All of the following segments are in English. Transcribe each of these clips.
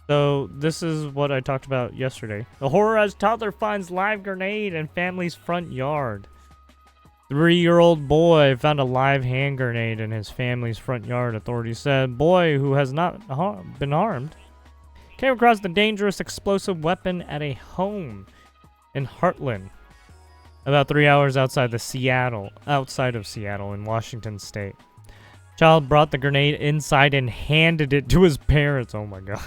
So this is what I talked about yesterday. The horror as toddler finds live grenade in family's front yard. 3-year-old boy found a live hand grenade in his family's front yard, authorities said. Boy, who has not been harmed, came across the dangerous explosive weapon at a home in Heartland, about 3 hours outside of Seattle in Washington state. Child brought the grenade inside and handed it to his parents. Oh my god.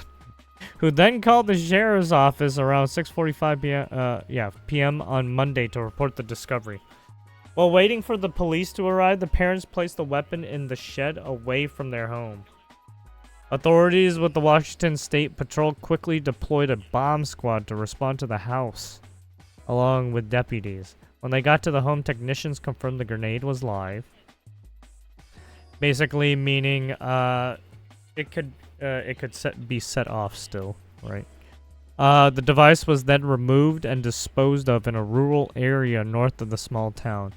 Who then called the sheriff's office around 6:45 p.m. on Monday to report the discovery. While waiting for the police to arrive, the parents placed the weapon in the shed away from their home. Authorities with the Washington State Patrol quickly deployed a bomb squad to respond to the house, along with deputies. When they got to the home, technicians confirmed the grenade was live. Basically meaning it could be set off still, right? The device was then removed and disposed of in a rural area north of the small town,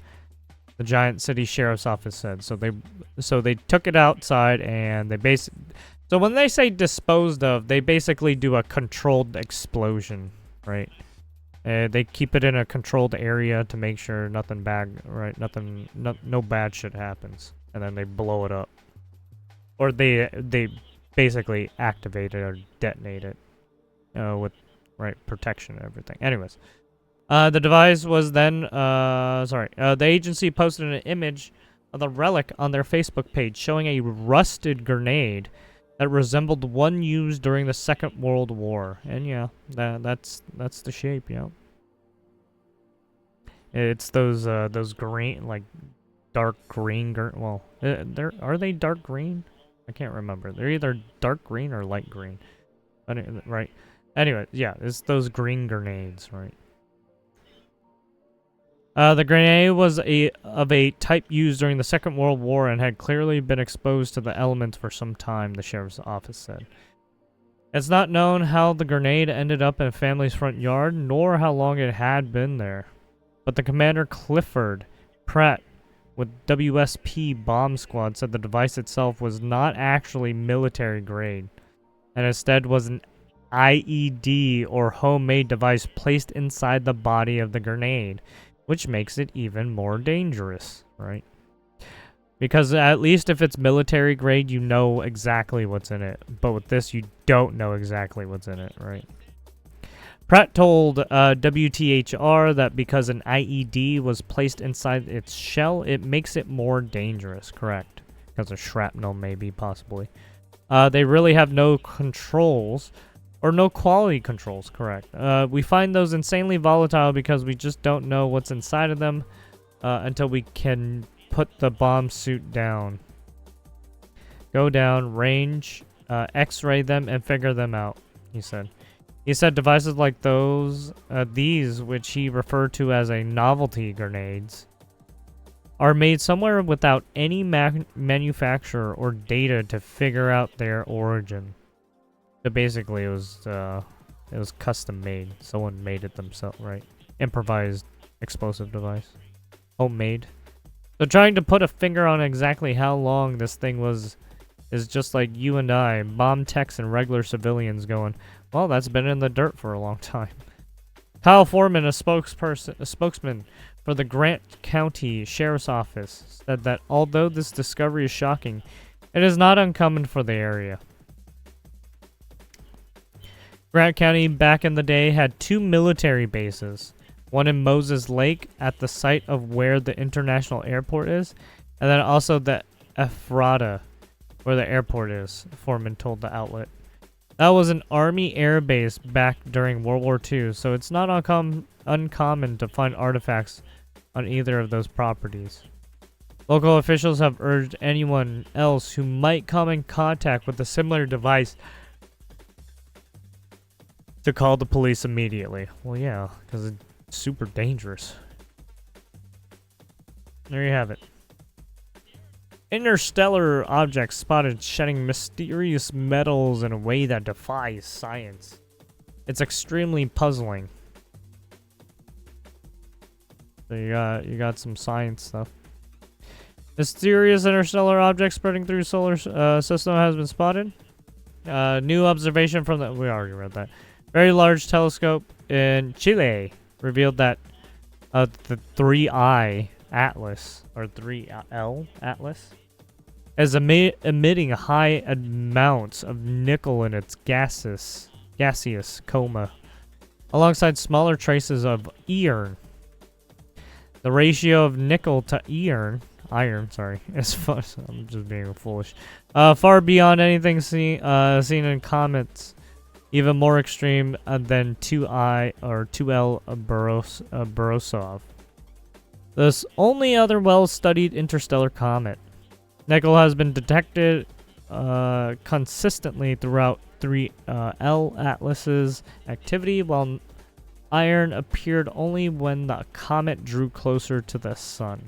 the Giant City Sheriff's Office said. So they took it outside and so when they say disposed of, they basically do a controlled explosion, right? They keep it in a controlled area to make sure nothing bad, right? No bad shit happens, and then they blow it up, or they basically activate it or detonate it, with protection and everything. Anyways, the device was then the agency posted an image of the relic on their Facebook page showing a rusted grenade that resembled one used during the Second World War. And yeah, that's the shape, yeah. It's those green, like dark green, are they dark green? I can't remember. They're either dark green or light green. Right. Anyway, yeah, it's those green grenades, right? The grenade was of a type used during the Second World War and had clearly been exposed to the elements for some time, the sheriff's office said. It's not known how the grenade ended up in a family's front yard, nor how long it had been there. But the commander, Clifford Pratt, with WSP Bomb Squad, said the device itself was not actually military grade, and instead was an IED or homemade device placed inside the body of the grenade, which makes it even more dangerous, right? Because at least if it's military grade, you know exactly what's in it. But with this, you don't know exactly what's in it, right? Pratt told WTHR that because an IED was placed inside its shell, it makes it more dangerous, correct? Because of shrapnel, maybe, possibly. They really have no controls, or no quality controls, correct? We find those insanely volatile because we just don't know what's inside of them until we can put the bomb suit down. Go down, range, x-ray them, and figure them out, he said. He said devices like these, which he referred to as a novelty grenades, are made somewhere without any manufacturer or data to figure out their origin. So basically, it was custom made. Someone made it themselves, right? Improvised explosive device, homemade. So trying to put a finger on exactly how long this thing was is just like you and I, bomb techs and regular civilians, going, well, that's been in the dirt for a long time. Kyle Foreman, a spokesman for the Grant County Sheriff's Office, said that although this discovery is shocking, it is not uncommon for the area. Grant County back in the day had 2 military bases, one in Moses Lake at the site of where the international airport is, and then also the Ephrata, where the airport is, Foreman told the outlet. That was an Army air base back during World War II, so it's not uncommon to find artifacts on either of those properties. Local officials have urged anyone else who might come in contact with a similar device to call the police immediately. Well, yeah, because it's super dangerous. There you have it. Interstellar objects spotted shedding mysterious metals in a way that defies science. It's extremely puzzling. So you got some science stuff. Mysterious interstellar object spreading through solar system has been spotted. New observation from the... We already read that. Very large telescope in Chile revealed that the 3I Atlas, or 3L Atlas, is emitting high amounts of nickel in its gaseous coma, alongside smaller traces of iron. The ratio of nickel to iron, is far, I'm just being foolish. Far beyond anything seen in comets, even more extreme than 2I or 2L Borisov. This only other well-studied interstellar comet. Nickel has been detected consistently throughout 3L Atlas's activity, while iron appeared only when the comet drew closer to the sun.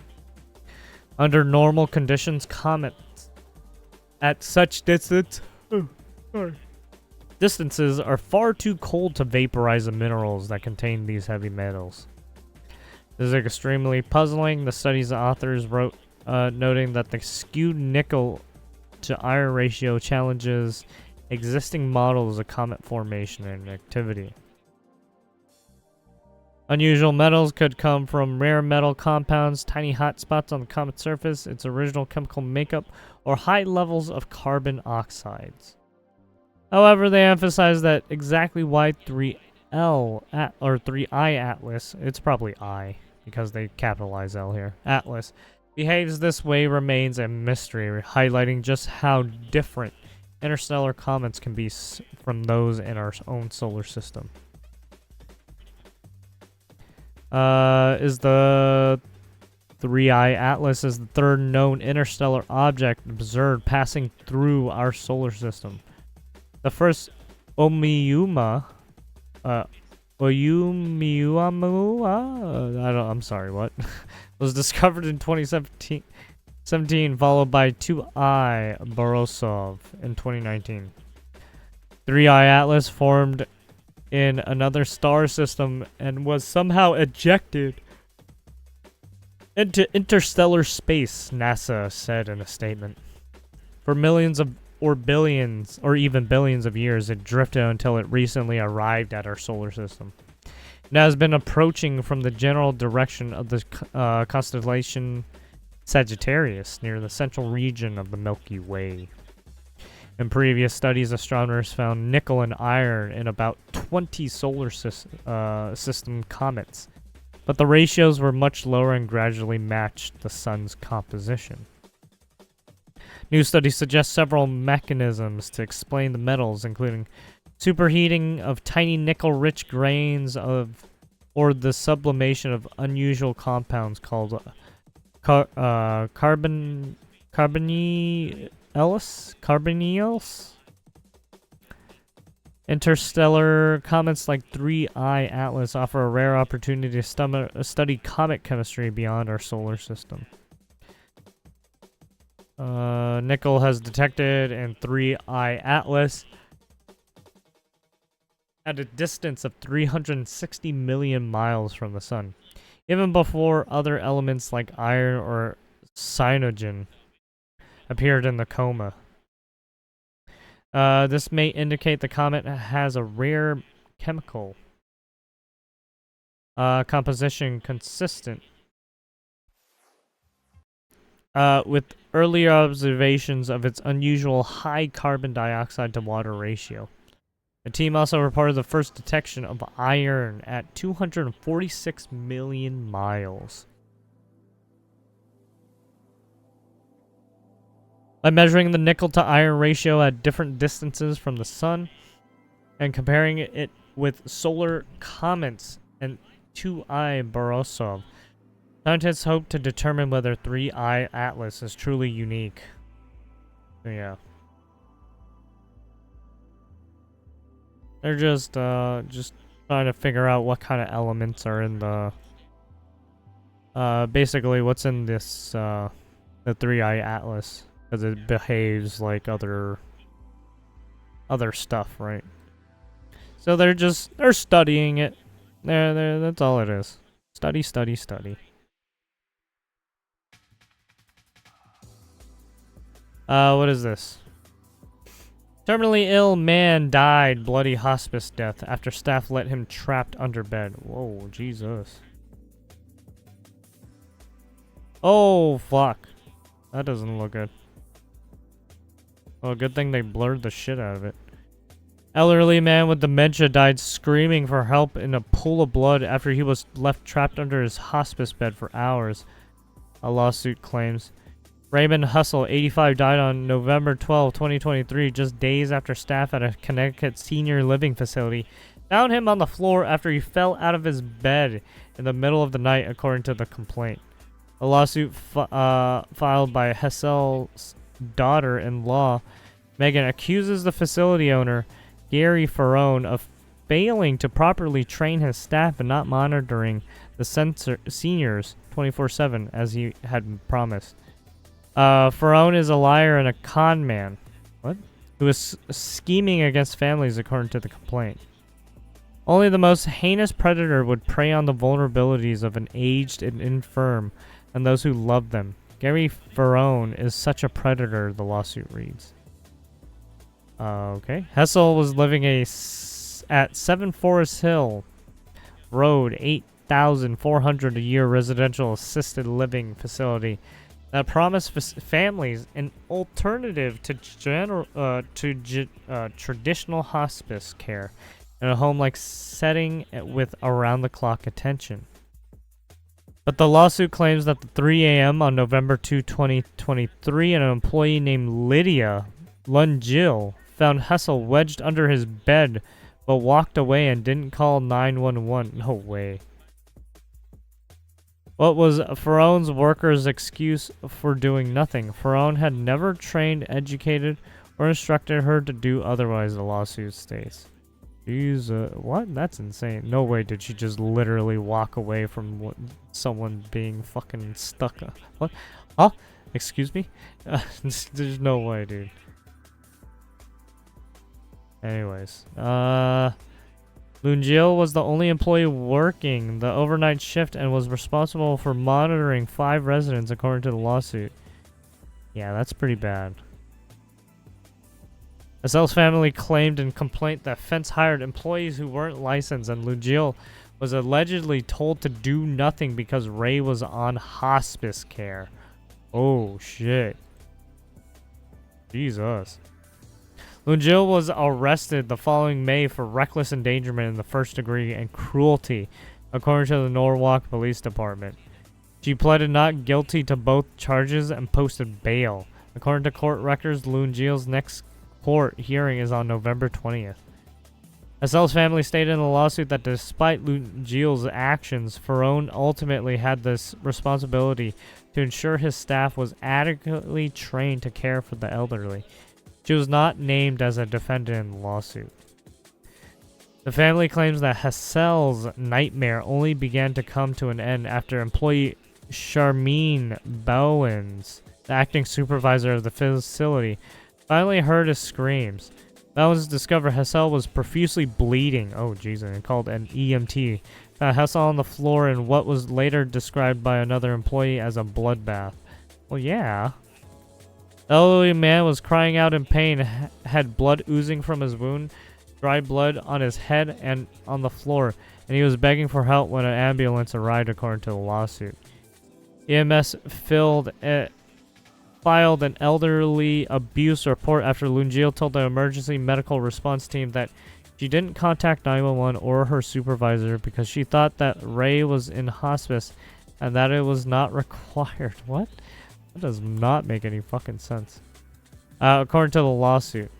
Under normal conditions, comets at such distances are far too cold to vaporize the minerals that contain these heavy metals. This is extremely puzzling. The study's authors wrote, noting that the skewed nickel to iron ratio challenges existing models of comet formation and activity. Unusual metals could come from rare metal compounds, tiny hot spots on the comet's surface, its original chemical makeup, or high levels of carbon oxides. However, they emphasize that exactly why 3I Atlas, it's probably I, because they capitalize L here, Atlas, behaves this way remains a mystery, highlighting just how different interstellar comets can be from those in our own solar system. Is the 3I Atlas is the third known interstellar object observed passing through our solar system. The first Oumuamua, I'm sorry, what? was discovered in 2017, followed by 2I Borisov in 2019. 3I Atlas formed in another star system and was somehow ejected into interstellar space, NASA said in a statement. For millions of or billions or even billions of years, it drifted until it recently arrived at our solar system. It has been approaching from the general direction of the constellation Sagittarius, near the central region of the Milky Way. In previous studies, astronomers found nickel and iron in about 20 solar system comets, but the ratios were much lower and gradually matched the sun's composition. New studies suggest several mechanisms to explain the metals, including superheating of tiny nickel-rich grains or the sublimation of unusual compounds called carboneals. Interstellar comets like 3I Atlas offer a rare opportunity to study comet chemistry beyond our solar system. Nickel has detected in 3I Atlas at a distance of 360 million miles from the sun, even before other elements like iron or cyanogen appeared in the coma. This may indicate the comet has a rare chemical composition consistent with earlier observations of its unusual high carbon dioxide to water ratio. The team also reported the first detection of iron at 246 million miles. By measuring the nickel to iron ratio at different distances from the sun and comparing it with solar comets and 2I Borisov, scientists hope to determine whether 3I Atlas is truly unique. So yeah. They're just trying to figure out what kind of elements are in the basically what's in this the 3I Atlas, because it behaves like other stuff, right? So they're studying it. That's all it is. Study. What is this? Terminally ill man died bloody hospice death after staff let him trapped under bed. Whoa, Jesus. Oh, fuck. That doesn't look good. Well, good thing they blurred the shit out of it. Elderly man with dementia died screaming for help in a pool of blood after he was left trapped under his hospice bed for hours, a lawsuit claims. Raymond Hustle, 85, died on November 12, 2023, just days after staff at a Connecticut senior living facility found him on the floor after he fell out of his bed in the middle of the night, according to the complaint. A lawsuit filed by Hessel's daughter-in-law, Megan, accuses the facility owner, Gary Ferrone, of failing to properly train his staff and not monitoring the seniors 24/7 as he had promised. Ferrone is a liar and a con man. What? Who is scheming against families, according to the complaint. Only the most heinous predator would prey on the vulnerabilities of an aged and infirm and those who love them. Gary Ferrone is such a predator, the lawsuit reads. Okay. Hessel was living at 7 Forest Hill Road, 8,400 a year residential assisted living facility that promised families an alternative to traditional hospice care in a home-like setting with around-the-clock attention. But the lawsuit claims that at 3 a.m. on November 2, 2023, an employee named Lydia Lungil found Hessel wedged under his bed, but walked away and didn't call 911. No way. What was Ferrone's worker's excuse for doing nothing? Ferrone had never trained, educated, or instructed her to do otherwise, the lawsuit states. She's, what? That's insane. No way did she just literally walk away from someone being fucking stuck. What? Huh? Excuse me? There's no way, dude. Anyways, Lungil was the only employee working the overnight shift and was responsible for monitoring 5 residents, according to the lawsuit. Yeah, that's pretty bad. Essel's family claimed in complaint that Fence hired employees who weren't licensed, and Lungil was allegedly told to do nothing because Ray was on hospice care. Oh, shit. Jesus. Lungil was arrested the following May for reckless endangerment in the first degree and cruelty, according to the Norwalk Police Department. She pleaded not guilty to both charges and posted bail. According to court records, Lungil's next court hearing is on November 20th. Essel's family stated in the lawsuit that despite Lungil's actions, Ferrone ultimately had this responsibility to ensure his staff was adequately trained to care for the elderly. She was not named as a defendant in the lawsuit. The family claims that Hessel's nightmare only began to come to an end after employee Charmaine Bowens, the acting supervisor of the facility, finally heard his screams. Bowens discovered Hessel was profusely bleeding. Oh, Jesus, and called an EMT. Found Hessel on the floor in what was later described by another employee as a bloodbath. Well, yeah. The elderly man was crying out in pain, had blood oozing from his wound, dry blood on his head and on the floor, and he was begging for help when an ambulance arrived, according to the lawsuit. EMS filed an elderly abuse report after Lungil told the emergency medical response team that she didn't contact 911 or her supervisor because she thought that Ray was in hospice and that it was not required. What? That does not make any fucking sense. According to the lawsuit.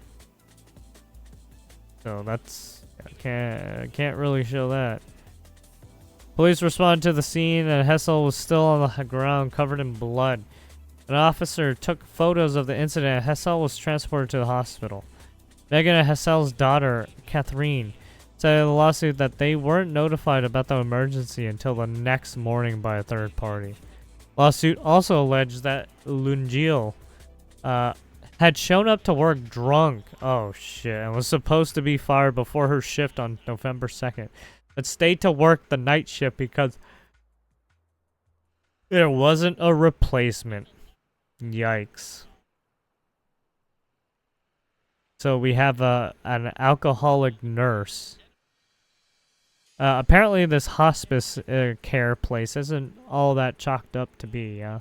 So that's... Can't really show that. Police responded to the scene and Hessel was still on the ground covered in blood. An officer took photos of the incident and Hessel was transported to the hospital. Megan and Hessel's daughter, Catherine, said in the lawsuit that they weren't notified about the emergency until the next morning by a third party. Lawsuit also alleged that Lungil had shown up to work drunk. Oh shit, and was supposed to be fired before her shift on November 2nd. But stayed to work the night shift because there wasn't a replacement. Yikes. So we have an alcoholic nurse. Apparently this hospice care place isn't all that chalked up to be, yeah.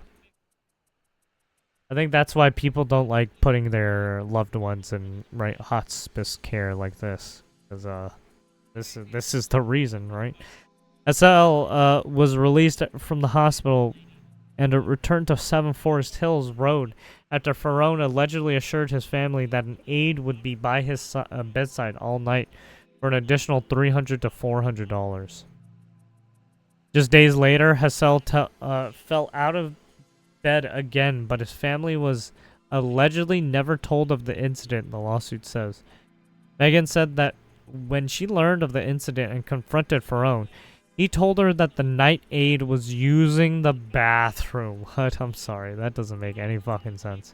I think that's why people don't like putting their loved ones in hospice care like this, because this is the reason, right? SL was released from the hospital and returned to 7 Forest Hills Road after Ferrone allegedly assured his family that an aide would be by his bedside all night for an additional $300 to $400. Just days later, Hassel fell out of bed again, but his family was allegedly never told of the incident, the lawsuit says. Megan said that when she learned of the incident and confronted Ferrone, he told her that the night aide was using the bathroom. What? I'm sorry, that doesn't make any fucking sense.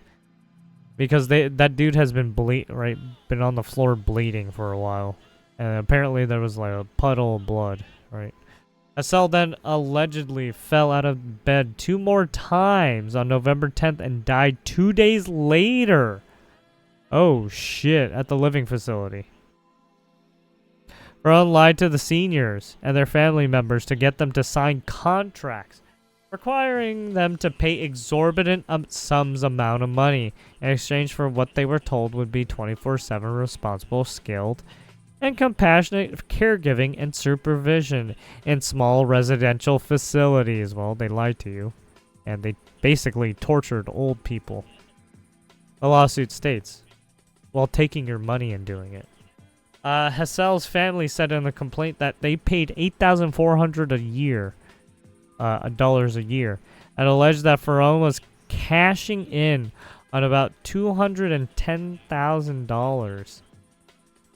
Because that dude has been been on the floor bleeding for a while. And apparently there was like a puddle of blood, right? Hassel then allegedly fell out of bed 2 more times on November 10th and died 2 days later. Oh shit, at the living facility. Ferrone lied to the seniors and their family members to get them to sign contracts requiring them to pay exorbitant sums amount of money in exchange for what they were told would be 24/7 responsible, skilled, and compassionate caregiving and supervision in small residential facilities. Well, they lied to you, and they basically tortured old people. The lawsuit states, while taking your money and doing it. Hassel's family said in the complaint that they paid $8,400 a year, dollars a year, and alleged that Ferrone was cashing in on about $210,000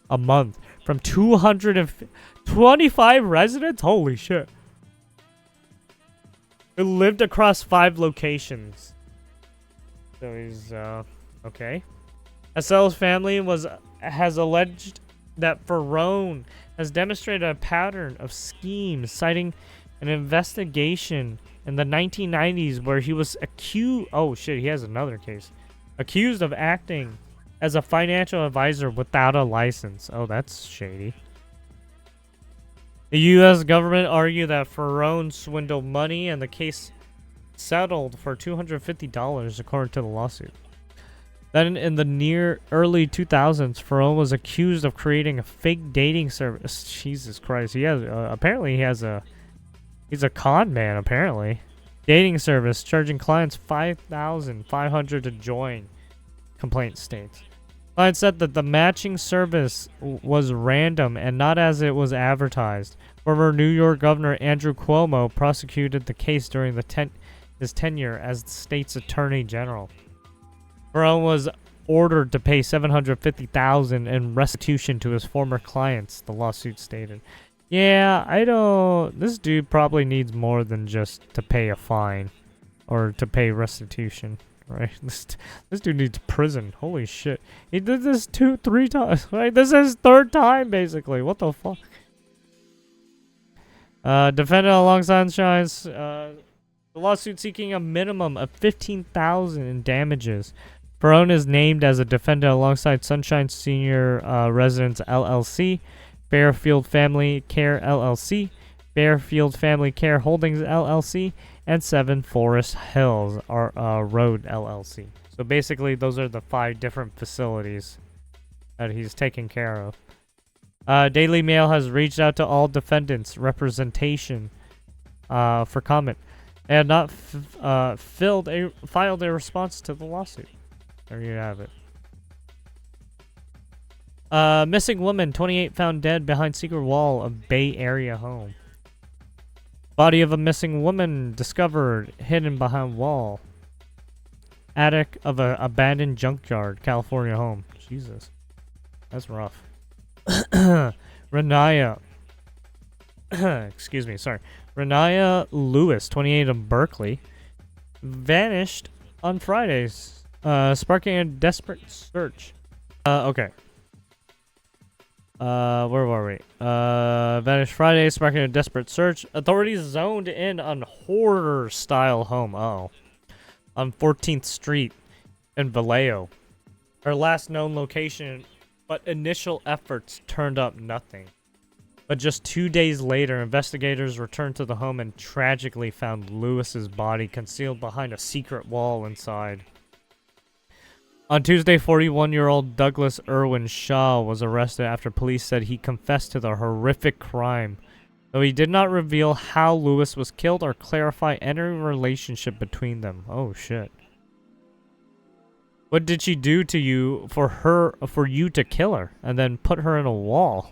a month from 225 residents. Holy shit! Who lived across 5 locations. So he's okay. Hassel's family has alleged that Ferrone has demonstrated a pattern of schemes, citing an investigation in the 1990s where he was accused. Oh shit, he has another case. Accused of acting as a financial advisor without a license. Oh, that's shady. The U.S. government argued that Ferrone swindled money, and the case settled for $250, according to the lawsuit. Then in the early 2000s, Ferrone was accused of creating a fake dating service. Jesus Christ. He has apparently he's a con man, apparently. Dating service charging clients $5,500 to join, complaint states. Client said that the matching service was random and not as it was advertised. Former New York Governor Andrew Cuomo prosecuted the case during his tenure as the state's attorney general. Ferrone was ordered to pay $750,000 in restitution to his former clients, the lawsuit stated. Yeah, this dude probably needs more than just to pay a fine or to pay restitution, right? This dude needs prison. Holy shit. He did this 2-3 times, right? This is his 3rd time, basically. What the fuck? Defendant alongside Shines, the lawsuit seeking a minimum of $15,000 in damages. Ferrone is named as a defendant alongside Sunshine Senior Residence LLC, Fairfield Family Care LLC, Fairfield Family Care Holdings LLC, and 7 Forest Hills Road LLC. So basically, those are the 5 different facilities that he's taking care of. Daily Mail has reached out to all defendants' representation for comment and not filed a response to the lawsuit. There you have it. Missing woman, 28, found dead behind secret wall of Bay Area home. Body of a missing woman discovered hidden behind wall. Attic of an abandoned junkyard, California home. Jesus. That's rough. Renaya. Excuse me, sorry. Renaya Lewis, 28, of Berkeley, vanished on Fridays. Sparking a desperate search. Okay. Where were we? Vanished Friday, sparking a desperate search. Authorities zoned in on hoarder-style home. Oh. On 14th Street in Vallejo. Her last known location but initial efforts turned up nothing. But just 2 days later, investigators returned to the home and tragically found Lewis's body concealed behind a secret wall inside. On Tuesday, 41-year-old Douglas Irwin Shaw was arrested after police said he confessed to the horrific crime, though he did not reveal how Lewis was killed or clarify any relationship between them. Oh shit. What did she do to you for you to kill her and then put her in a wall?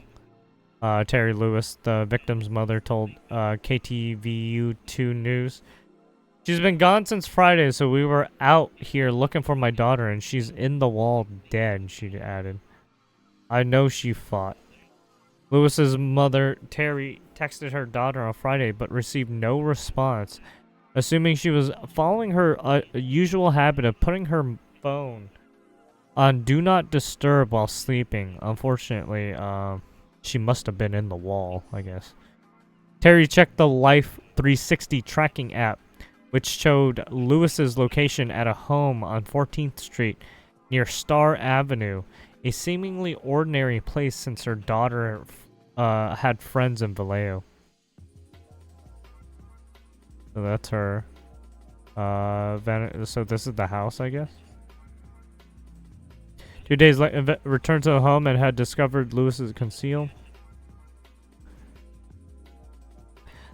Terry Lewis, the victim's mother, told KTVU2 News. She's been gone since Friday, so we were out here looking for my daughter, and she's in the wall dead, she added. I know she fought. Lewis's mother, Terry, texted her daughter on Friday, but received no response, assuming she was following her usual habit of putting her phone on Do Not Disturb while sleeping. Unfortunately, she must have been in the wall, I guess. Terry checked the Life 360 tracking app, which showed Lewis's location at a home on 14th Street near Star Avenue, a seemingly ordinary place since her daughter had friends in Vallejo. So that's her. So this is the house, I guess. 2 days later, returned to the home and had discovered Lewis's concealed.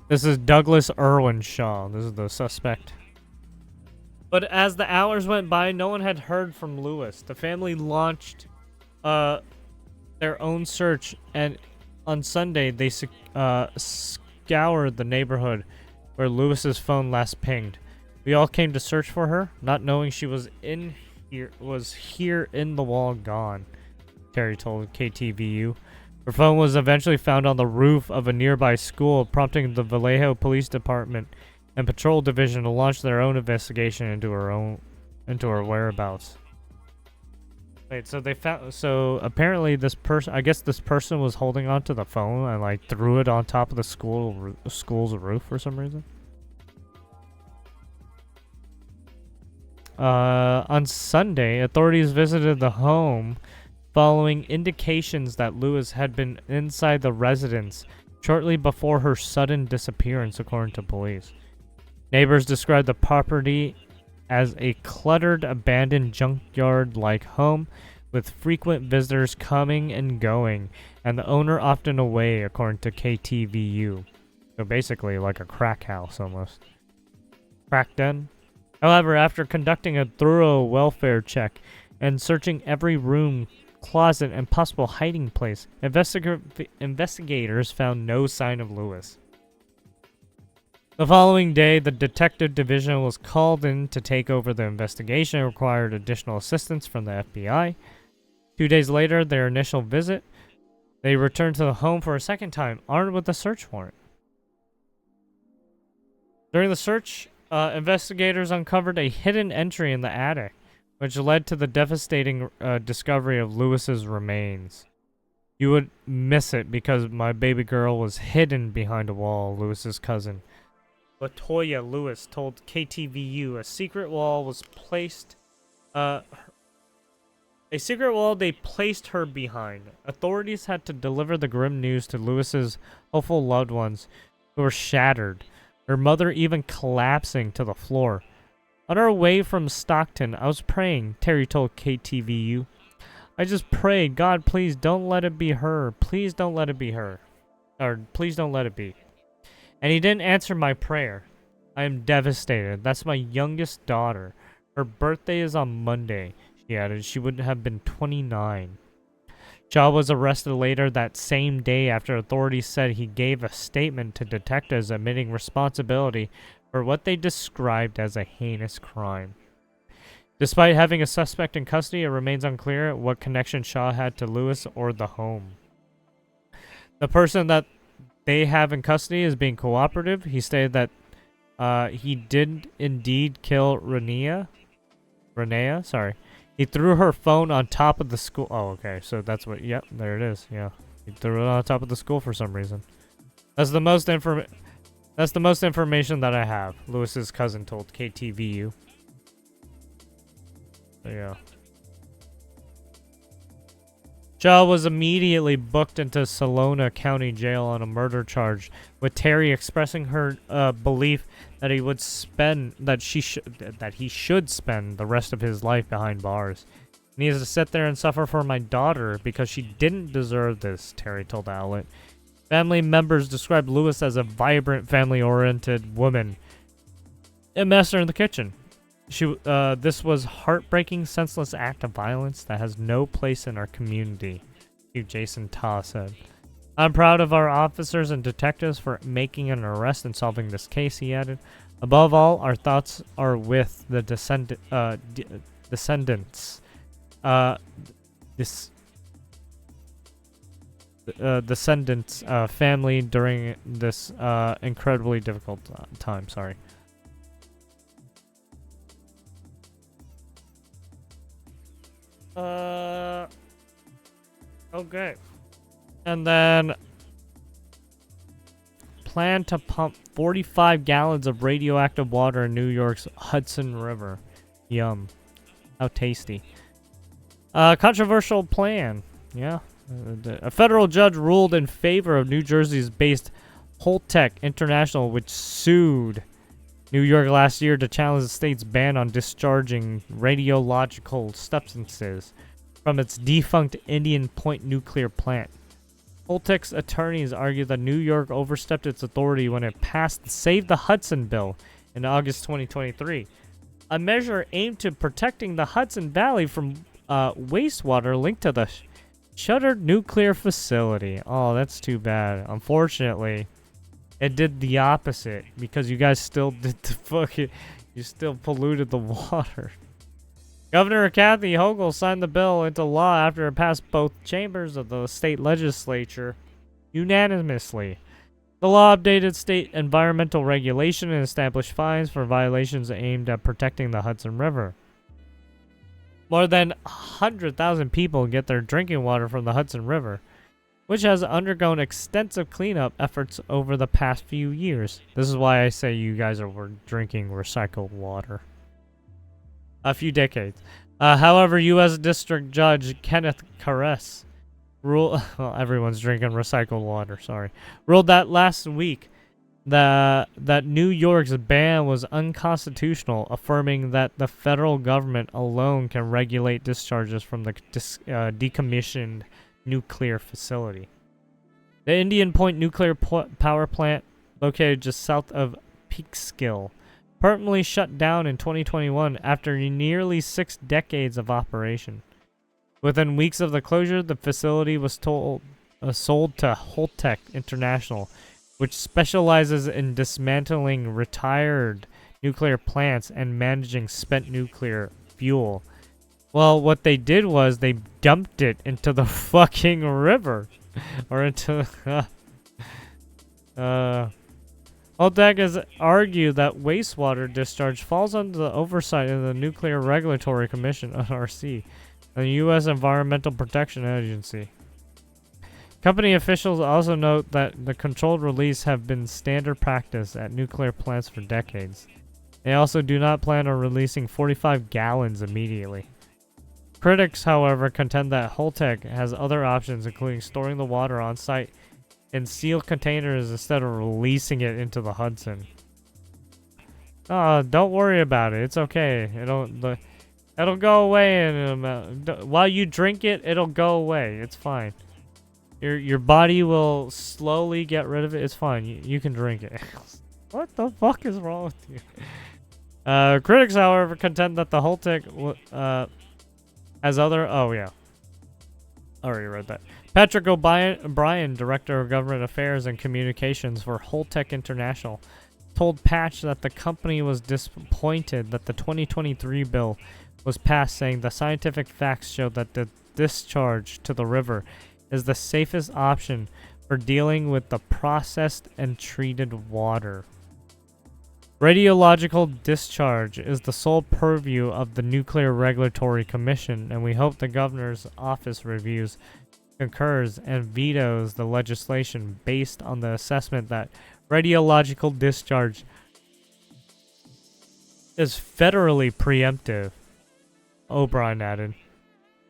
This is Douglas Irwin Shaw. This is the suspect. But as the hours went by, no one had heard from Lewis. The family launched their own search, and on Sunday they scoured the neighborhood where Lewis's phone last pinged. We all came to search for her, not knowing she was here in the wall gone, Terry told KTVU. Her phone was eventually found on the roof of a nearby school, prompting the Vallejo Police Department and Patrol Division to launch their own investigation into her whereabouts. Wait, so they found, so apparently this person, I guess this person was holding onto the phone and like threw it on top of the school's roof for some reason. On Sunday, authorities visited the home following indications that Lewis had been inside the residence shortly before her sudden disappearance, according to police. Neighbors described the property as a cluttered, abandoned junkyard-like home with frequent visitors coming and going, and the owner often away, according to KTVU. So basically like a crack house almost. Crack den? However, after conducting a thorough welfare check and searching every room, closet, and possible hiding place, investigators found no sign of Lewis. The following day, the detective division was called in to take over the investigation and required additional assistance from the FBI. 2 days later, their initial visit, they returned to the home for a second time, armed with a search warrant. During the search, investigators uncovered a hidden entry in the attic, which led to the devastating discovery of Lewis's remains. You would miss it because my baby girl was hidden behind a wall, Lewis's cousin, Latoya Lewis, told KTVU. A secret wall they placed her behind. Authorities had to deliver the grim news to Lewis's hopeful loved ones, who were shattered, her mother even collapsing to the floor. On our way from Stockton, I was praying, Terry told KTVU. I just prayed, God, please don't let it be her. Please don't let it be her. Or, please don't let it be. And he didn't answer my prayer. I am devastated. That's my youngest daughter. Her birthday is on Monday, she added. She would have been 29. Shaw was arrested later that same day after authorities said he gave a statement to detectives admitting responsibility for what they described as a heinous crime. Despite having a suspect in custody, it remains unclear what connection Shaw had to Lewis or the home. The person that they have in custody is being cooperative. He stated that he did indeed kill Renea, sorry. He threw her phone on top of the school. Oh, okay. So that's what... Yep, there it is. Yeah. He threw it on top of the school for some reason. That's the most information that I have, Lewis's cousin told KTVU. So, yeah. Shaw was immediately booked into Salona County Jail on a murder charge, with Terry expressing her belief that he should spend the rest of his life behind bars. He needs to sit there and suffer for my daughter because she didn't deserve this, Terry told the outlet. Family members described Lewis as a vibrant, family-oriented woman. It messed her in the kitchen. This was heartbreaking, senseless act of violence that has no place in our community, Chief Jason Ta said. I'm proud of our officers and detectives for making an arrest and solving this case, he added. Above all, our thoughts are with the descendants. Descendants family during this incredibly difficult time. Sorry. Okay. And then plan to pump 45 gallons of radioactive water in New York's Hudson River. Yum. How tasty. Controversial plan. Yeah. A federal judge ruled in favor of New Jersey's based Holtec International, which sued New York last year to challenge the state's ban on discharging radiological substances from its defunct Indian Point nuclear plant. Holtec's attorneys argue that New York overstepped its authority when it passed the Save the Hudson bill in August 2023, a measure aimed to protecting the Hudson Valley from wastewater linked to the shuttered nuclear facility. Oh, that's too bad. Unfortunately, it did the opposite because you guys still did you still polluted the water. Governor Kathy Hochul signed the bill into law after it passed both chambers of the state legislature unanimously. The law updated state environmental regulation and established fines for violations aimed at protecting the Hudson River. More than 100,000 people get their drinking water from the Hudson River, which has undergone extensive cleanup efforts over the past few years. This is why I say you guys are drinking recycled water. A few decades. However, U.S. District Judge Kenneth Caress ruled... Well, everyone's drinking recycled water, sorry. Ruled that last week that New York's ban was unconstitutional, affirming that the federal government alone can regulate discharges from the decommissioned nuclear facility. The Indian Point nuclear power plant, located just south of Peekskill, permanently shut down in 2021 after nearly 6 decades of operation. Within weeks of the closure, the facility was sold to Holtec International, which specializes in dismantling retired nuclear plants and managing spent nuclear fuel. Well, what they did was they dumped it into the fucking river. Or into... Holtec has argued that wastewater discharge falls under the oversight of the Nuclear Regulatory Commission, NRC, the U.S. Environmental Protection Agency. Company officials also note that the controlled release have been standard practice at nuclear plants for decades. They also do not plan on releasing 45 gallons immediately. Critics, however, contend that Holtec has other options, including storing the water on site in sealed containers instead of releasing it into the Hudson. Don't worry about it. It's okay. It'll go away in a amount. While you drink it, it'll go away. It's fine. Your body will slowly get rid of it. It's fine. You can drink it. What the fuck is wrong with you? Critics, however, contend that the Holtec has other... Oh, yeah. I already read that. Patrick O'Brien, Director of Government Affairs and Communications for Holtec International, told Patch that the company was disappointed that the 2023 bill was passed, saying the scientific facts show that the discharge to the river is the safest option for dealing with the processed and treated water. Radiological discharge is the sole purview of the Nuclear Regulatory Commission, and we hope the governor's office reviews, concurs, and vetoes the legislation based on the assessment that radiological discharge is federally preemptive, O'Brien added.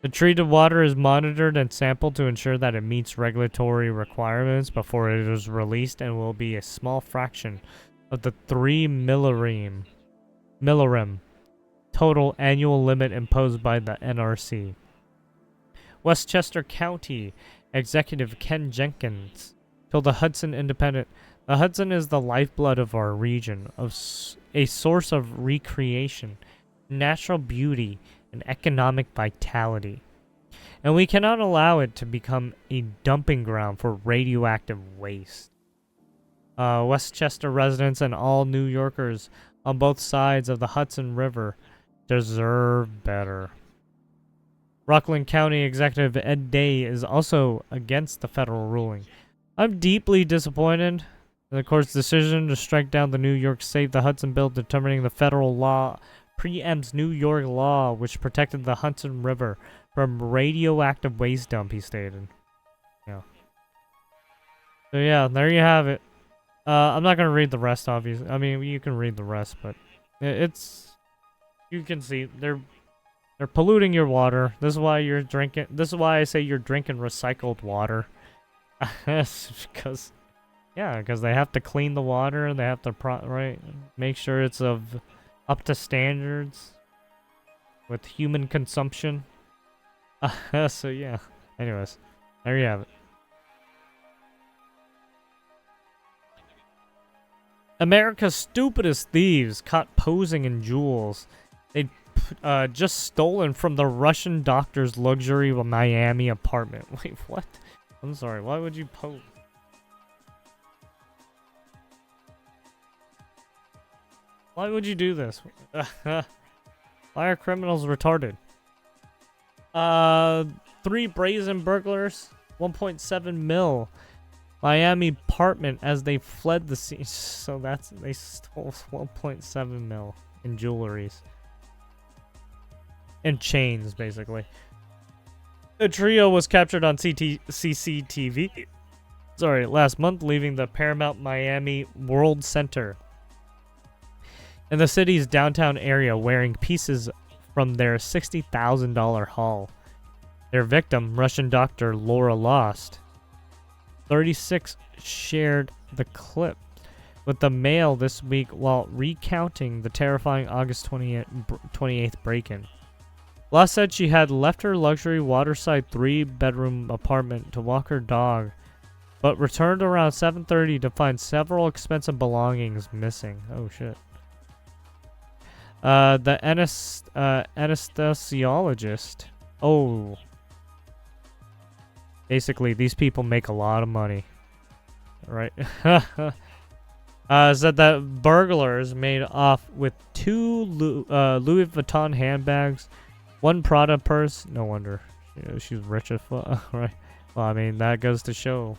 The treated water is monitored and sampled to ensure that it meets regulatory requirements before it is released and will be a small fraction of the 3 millirem total annual limit imposed by the NRC. Westchester County Executive Ken Jenkins told the Hudson Independent, "The Hudson is the lifeblood of our region, a source of recreation, natural beauty, and economic vitality. And we cannot allow it to become a dumping ground for radioactive waste." Westchester residents and all New Yorkers on both sides of the Hudson River deserve better. Rockland County Executive Ed Day is also against the federal ruling. "I'm deeply disappointed in the court's decision to strike down the New York Save the Hudson bill, determining the federal law preempts New York law, which protected the Hudson River from radioactive waste dump," he stated. Yeah. So yeah, there you have it. I'm not gonna read the rest, obviously. I mean, you can read the rest, but it's, you can see they're polluting your water. This is why you're drinking. This is why I say you're drinking recycled water. Because, yeah, because they have to clean the water. They have to make sure it's up to standards with human consumption. So yeah. Anyways, there you have it. America's stupidest thieves caught posing in jewels. They'd just stolen from the Russian doctor's luxury Miami apartment. Wait, what? I'm sorry, why would you pose? Why would you do this? Why are criminals retarded? 3 brazen burglars, 1.7 mil. Miami apartment as they fled the scene. So they stole 1.7 mil in jewelries. And chains, basically. The trio was captured on CCTV. Last month, leaving the Paramount Miami World Center in the city's downtown area, wearing pieces from their $60,000 haul. Their victim, Russian doctor Laura Lost, 36, shared the clip with the Mail this week while recounting the terrifying August 28th break-in. Lost said she had left her luxury waterside 3-bedroom apartment to walk her dog, but returned around 7:30 to find several expensive belongings missing. Oh shit. The anesthesiologist. Oh. Basically, these people make a lot of money. Right? Said that burglars made off with 2 Louis Vuitton handbags, 1 Prada purse. No wonder. She's rich as fuck. Right? Well, I mean, that goes to show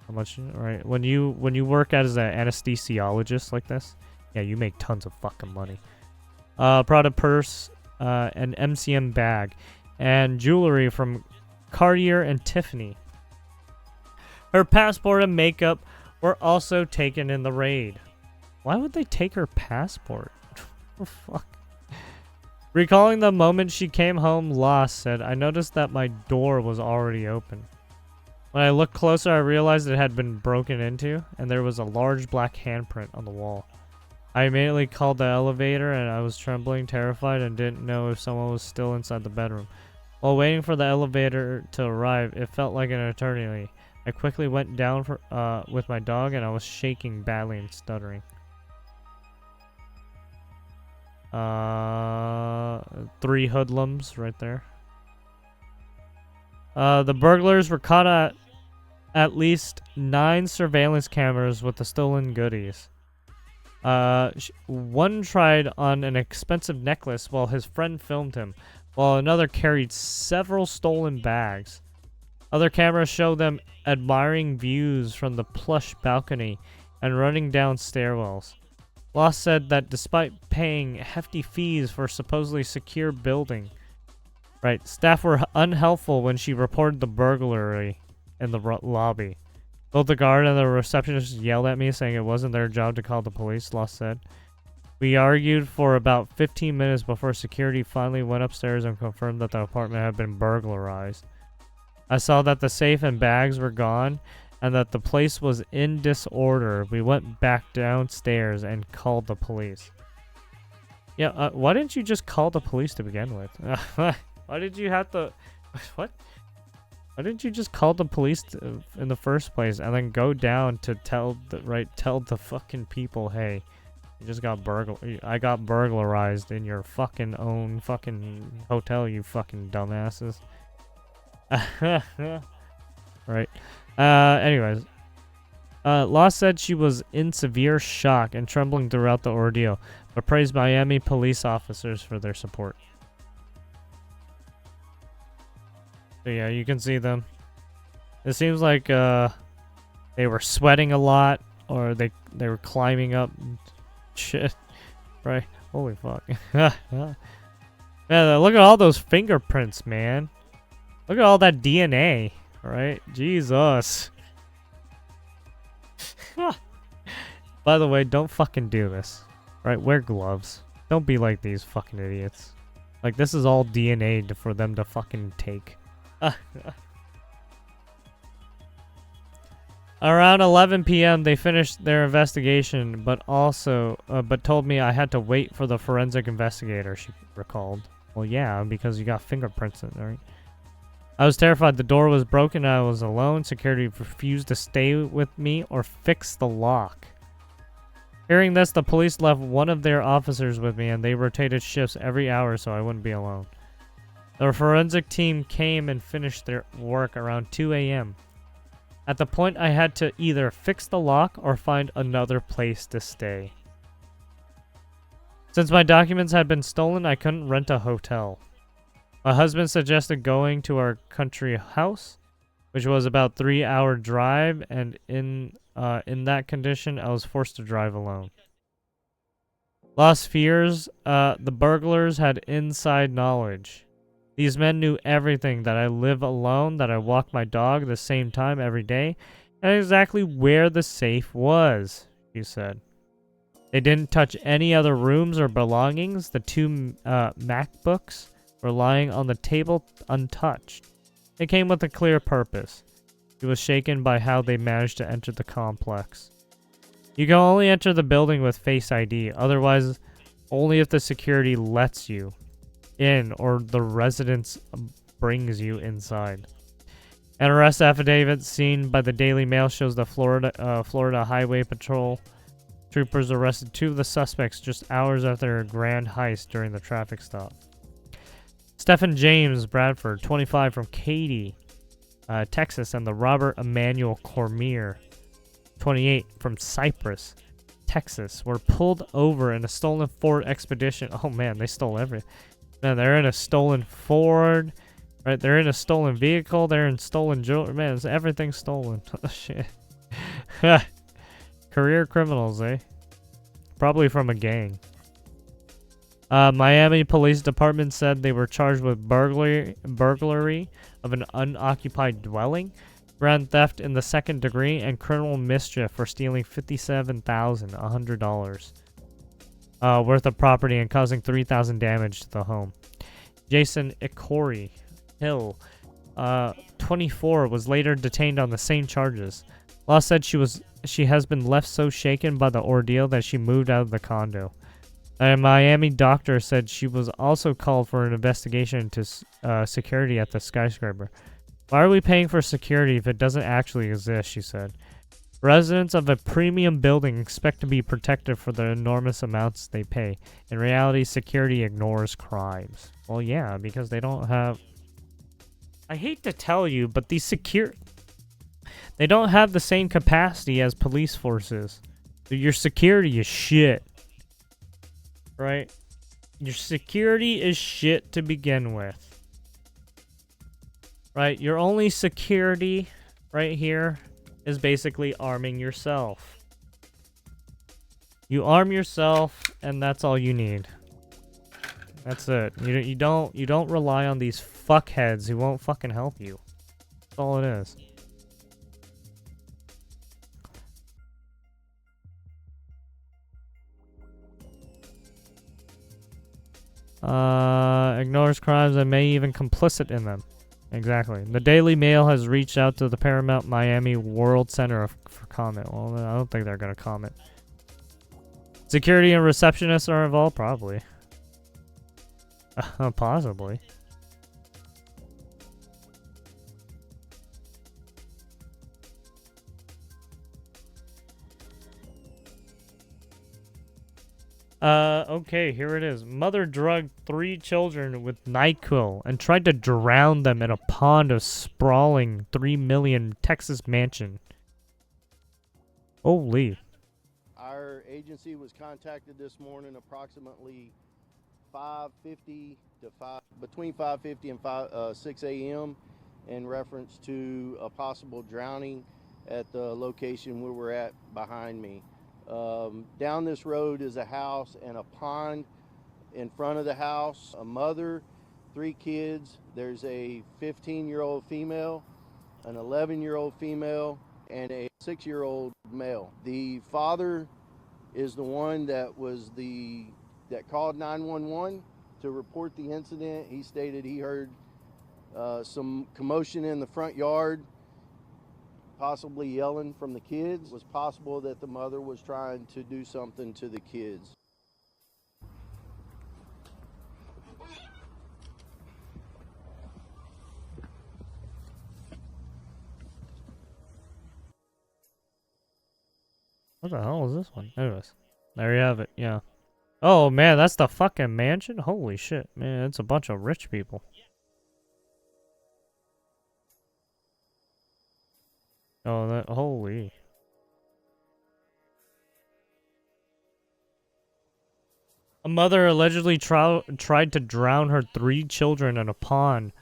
how much, right? When you work as an anesthesiologist like this, yeah, you make tons of fucking money. Prada purse, an MCM bag, and jewelry from Cartier and Tiffany. Her passport and makeup were also taken in the raid. Why would they take her passport? What the fuck? Recalling the moment she came home, Lost said, "I noticed that my door was already open. When I looked closer, I realized it had been broken into, and there was a large black handprint on the wall. I immediately called the elevator, and I was trembling, terrified, and didn't know if someone was still inside the bedroom. While waiting for the elevator to arrive, it felt like an eternity. I quickly went down with my dog, and I was shaking badly and stuttering." 3 hoodlums right there. The burglars were caught at least 9 surveillance cameras with the stolen goodies. One tried on an expensive necklace while his friend filmed him, while another carried several stolen bags. Other cameras show them admiring views from the plush balcony and running down stairwells. Lost said that despite paying hefty fees for supposedly secure building, staff were unhelpful when she reported the burglary in the lobby. Both the guard and the receptionist yelled at me, saying it wasn't their job to call the police, Lost said. We argued for about 15 minutes before security finally went upstairs and confirmed that the apartment had been burglarized. I saw that the safe and bags were gone and that the place was in disorder. We went back downstairs and called the police. Yeah, why didn't you just call the police to begin with? Why did you have to... What? Why didn't you just call the police in the first place and then go down to tell the fucking people, hey, you just got I got burglarized in your fucking own fucking hotel, you fucking dumbasses. Right. Anyways. Law said she was in severe shock and trembling throughout the ordeal, but praised Miami police officers for their support. So yeah, you can see them. It seems like they were sweating a lot, or they were climbing up shit. Right? Holy fuck. Man, look at all those fingerprints, man. Look at all that DNA, right? Jesus. By the way, don't fucking do this. Right? Wear gloves. Don't be like these fucking idiots. Like, this is all DNA for them to fucking take. Around 11 p.m. they finished their investigation, but told me I had to wait for the forensic investigator, she recalled. Well, yeah, because you got fingerprints in there, right? I was terrified. The door was broken and I was alone. Security refused to stay with me or fix the lock. Hearing this, the police left one of their officers with me and they rotated shifts every hour so I wouldn't be alone. The forensic team came and finished their work around 2 a.m. At the point, I had to either fix the lock or find another place to stay. Since my documents had been stolen, I couldn't rent a hotel. My husband suggested going to our country house, which was about 3-hour drive, and in that condition, I was forced to drive alone. Lost fears, the burglars had inside knowledge. These men knew everything, that I live alone, that I walk my dog the same time every day, and exactly where the safe was, he said. They didn't touch any other rooms or belongings. The 2 MacBooks were lying on the table untouched. They came with a clear purpose. He was shaken by how they managed to enter the complex. You can only enter the building with Face ID, otherwise only if the security lets you in or the residence brings you inside. An arrest affidavit seen by the Daily Mail shows the Florida Highway Patrol troopers arrested 2 of the suspects just hours after a grand heist during the traffic stop. Stephen James Bradford, 25, from Katy, Texas, and the Robert Emmanuel Cormier, 28, from Cypress, Texas, were pulled over in a stolen Ford Expedition. Oh man, they stole everything. Man, they're in a stolen Ford, right? They're in a stolen vehicle. They're in stolen jewelry. Man, it's everything stolen. Oh, shit. Career criminals, eh? Probably from a gang. Miami Police Department said they were charged with burglary of an unoccupied dwelling, grand theft in the 2nd degree, and criminal mischief for stealing $57,100. Worth of property and causing $3,000 damage to the home. Jason Ikori Hill, 24, was later detained on the same charges. Law said she has been left so shaken by the ordeal that she moved out of the condo. A Miami doctor said she was also called for an investigation into security at the skyscraper. Why are we paying for security if it doesn't actually exist, she said. Residents of a premium building expect to be protected for the enormous amounts they pay. In reality, security ignores crimes. Well, yeah, because they don't have... I hate to tell you, but these they don't have the same capacity as police forces. Your security is shit. Right? Your security is shit to begin with. Right? Your only security right here is basically arming yourself. You arm yourself, and that's all you need. That's it. You don't rely on these fuckheads who won't fucking help you. That's all it is. Ignores crimes and may even complicit in them. Exactly. The Daily Mail has reached out to the Paramount Miami World Center for comment. Well, I don't think they're going to comment. Security and receptionists are involved? Probably. Possibly. Okay, here it is. Mother drugged 3 children with NyQuil and tried to drown them in a pond of sprawling 3 million Texas mansion. Holy. Our agency was contacted this morning approximately 5:50 to 5, between 5:50 and 6 a.m. in reference to a possible drowning at the location where we're at behind me. Down this road is a house and a pond in front of the house. A mother, 3 kids. There's a 15-year-old female, an 11-year-old female, and a 6-year-old male. The father is the one that called 911 to report the incident. He stated he heard some commotion in the front yard, possibly yelling from the kids. It was possible that the mother was trying to do something to the kids. What the hell is this one? Anyways, there you have it. Yeah. Oh man, that's the fucking mansion? Holy shit, man, it's a bunch of rich people. Oh, that, holy. A mother allegedly tried to drown her 3 children in a pond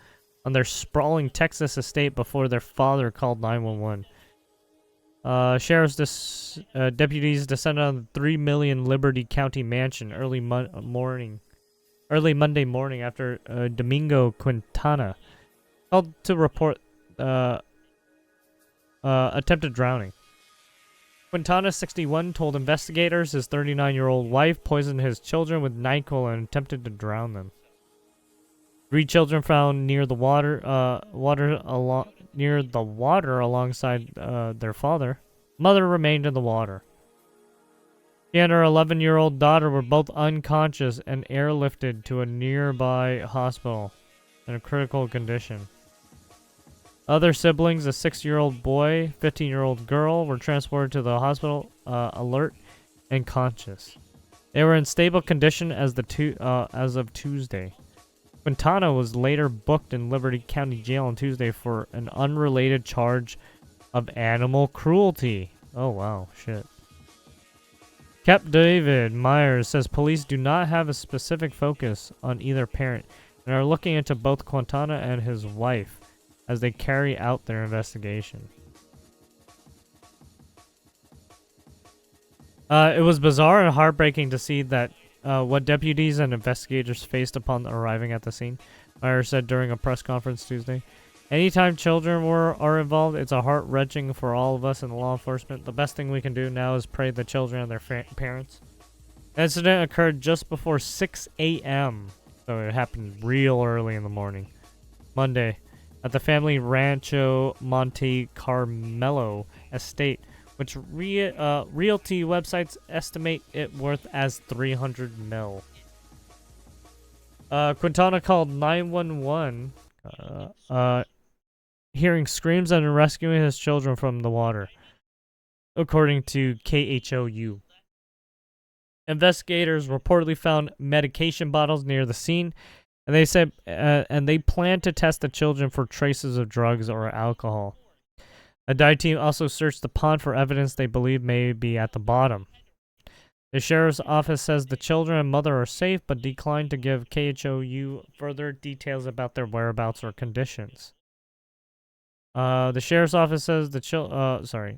on their sprawling Texas estate before their father called 911. Sheriff's deputies descended on the 3 million Liberty County mansion early Monday morning after Domingo Quintana called to report attempted drowning. Quintana, 61, told investigators his 39-year-old wife poisoned his children with NyQuil and attempted to drown them. 3 children found near the water alongside their father. Mother remained in the water. She and her 11-year-old daughter were both unconscious and airlifted to a nearby hospital in a critical condition. Other siblings, a 6-year-old boy, 15-year-old girl, were transported to the hospital, alert and conscious. They were in stable condition as of Tuesday. Quintana was later booked in Liberty County Jail on Tuesday for an unrelated charge of animal cruelty. Oh wow, shit. Cap David Myers says police do not have a specific focus on either parent and are looking into both Quintana and his wife as they carry out their investigation. It was bizarre and heartbreaking to see that what deputies and investigators faced upon arriving at the scene, Myers said during a press conference Tuesday. Anytime children are involved, it's a heart-wrenching for all of us in law enforcement. The best thing we can do now is pray the children and their parents. The incident occurred just before 6 a.m., so it happened real early in the morning. Monday, at the family Rancho Monte Carmelo estate, which realty websites estimate it worth as $300 million. Quintana called 911, hearing screams and rescuing his children from the water, according to KHOU. Investigators reportedly found medication bottles near the scene, and they said, and they plan to test the children for traces of drugs or alcohol. A dive team also searched the pond for evidence they believe may be at the bottom. The sheriff's office says the children and mother are safe, but declined to give KHOU further details about their whereabouts or conditions. The sheriff's office says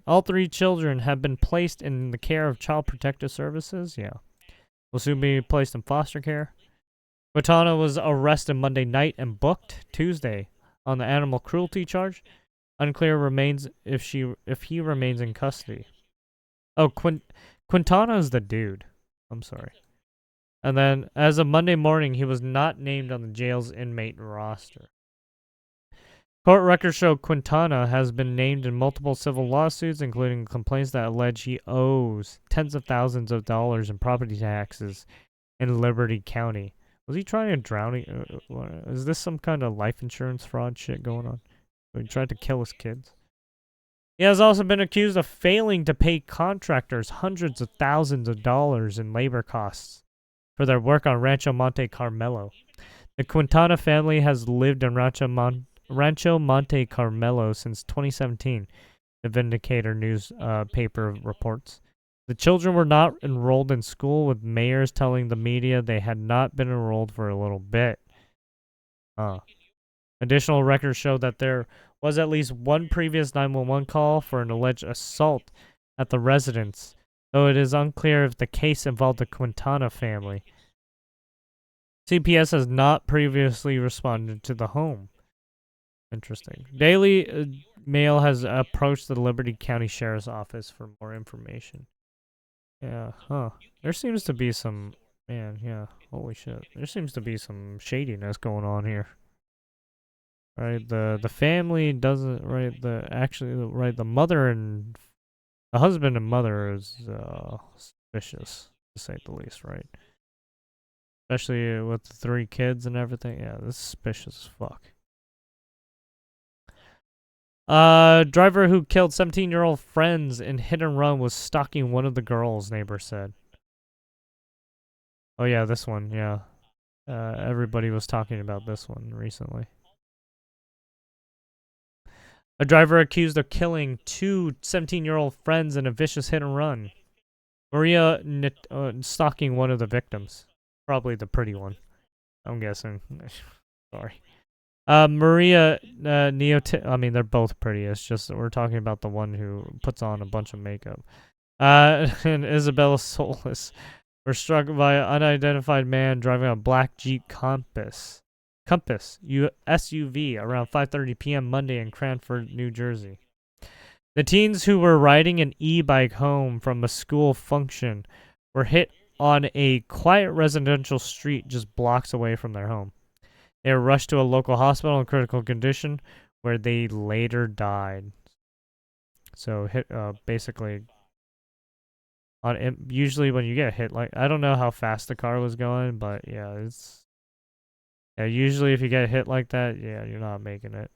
all 3 children have been placed in the care of Child Protective Services. Yeah. Will soon be placed in foster care. Quintana was arrested Monday night and booked Tuesday on the animal cruelty charge. Unclear remains if he remains in custody. Oh, Quintana is the dude. I'm sorry. And then, as of Monday morning, he was not named on the jail's inmate roster. Court records show Quintana has been named in multiple civil lawsuits, including complaints that allege he owes tens of thousands of dollars in property taxes in Liberty County. Was he trying to drown? Is this some kind of life insurance fraud shit going on? He tried to kill his kids. He has also been accused of failing to pay contractors hundreds of thousands of dollars in labor costs for their work on Rancho Monte Carmelo. The Quintana family has lived in Rancho Monte Carmelo since 2017, the Vindicator newspaper reports. The children were not enrolled in school, with mayors telling the media they had not been enrolled for a little bit. Additional records show that there was at least one previous 911 call for an alleged assault at the residence, though it is unclear if the case involved the Quintana family. CPS has not previously responded to the home. Interesting. Daily Mail has approached the Liberty County Sheriff's Office for more information. Yeah, There seems to be some... Man, yeah, holy shit. There seems to be some shadiness going on here. Right, the family doesn't... Right, the mother and... The husband and mother is suspicious, to say the least, right? Especially with the 3 kids and everything. Yeah, this is suspicious as fuck. Driver who killed 17-year-old friends in hit and run was stalking one of the girls, neighbor said. Oh yeah, this one, yeah. Everybody was talking about this one recently. A driver accused of killing 2 17-year-old friends in a vicious hit and run. Maria stalking one of the victims. Probably the pretty one, I'm guessing. Sorry. Maria I mean, they're both pretty. It's just we're talking about the one who puts on a bunch of makeup. And Isabella Solis were struck by an unidentified man driving a black Jeep Compass SUV around 5:30 p.m. Monday in Cranford, New Jersey. The teens who were riding an e-bike home from a school function were hit on a quiet residential street just blocks away from their home. They were rushed to a local hospital in critical condition, where they later died. So basically, usually when you get hit, like, I don't know how fast the car was going, but yeah, usually if you get hit like that, yeah, you're not making it.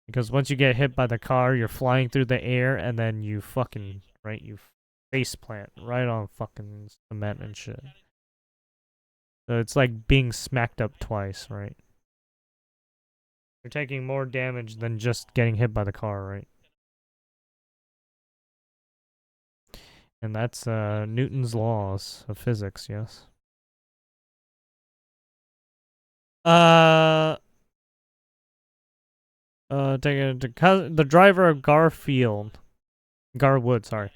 Because once you get hit by the car, you're flying through the air, and then you face plant right on fucking cement and shit. So it's like being smacked up twice, right? You're taking more damage than just getting hit by the car, right? And that's Newton's laws of physics, yes. The driver of Garwood, sorry,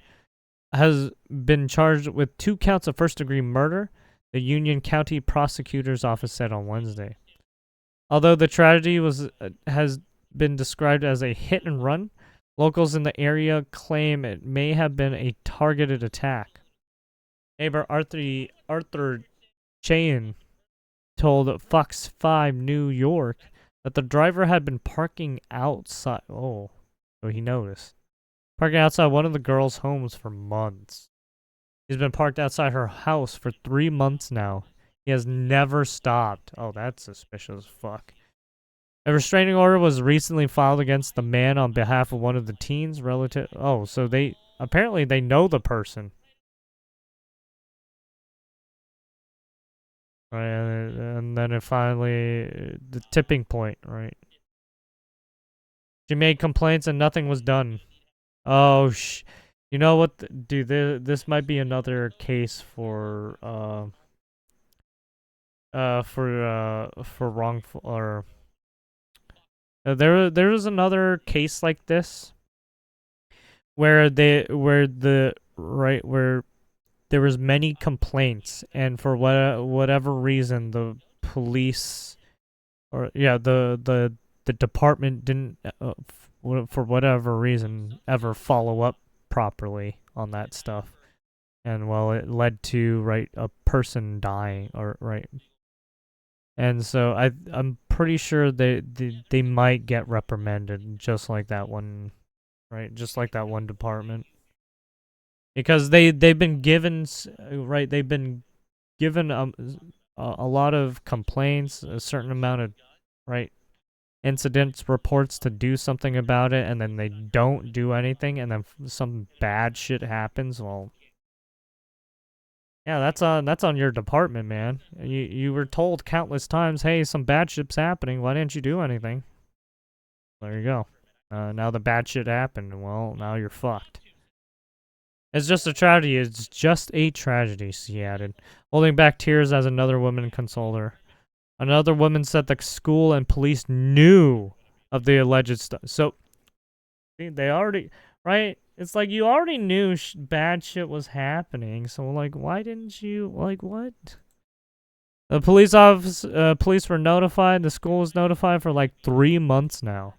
has been charged with 2 counts of first-degree murder, the Union County Prosecutor's Office said on Wednesday. Although the tragedy has been described as a hit and run, locals in the area claim it may have been a targeted attack. Neighbor Arthur Chayin told Fox 5 New York that the driver had been parking outside. Oh, so he noticed. Parking outside one of the girls' homes for months. He's been parked outside her house for 3 months now. He has never stopped. Oh, that's suspicious as fuck. A restraining order was recently filed against the man on behalf of one of the teens relative. Oh, so apparently they know the person. Right, and then it finally, the tipping point, right? She made complaints and nothing was done. Oh, you know what, dude, this might be another case for wrongful, or there was another case like this where there was many complaints, and for whatever reason the police, or yeah, the department didn't for whatever reason ever follow up properly on that stuff. And well, it led to a person dying, or right. And so I'm pretty sure they might get reprimanded, just like that one, right? Just like that one department, because they've been given right. They've been given a lot of complaints, a certain amount of right incidents reports to do something about it, and then they don't do anything, and then some bad shit happens. Well, yeah, that's on your department, man. You were told countless times, hey, some bad shit's happening. Why didn't you do anything? There you go. Now the bad shit happened. Well, now you're fucked. It's just a tragedy. It's just a tragedy, she added, holding back tears as another woman consoled her. Another woman said the school and police knew of the alleged stuff. So, see, they already, right? It's like you already knew bad shit was happening. So, like, why didn't you, like, what? The police were notified. The school was notified for like 3 months now.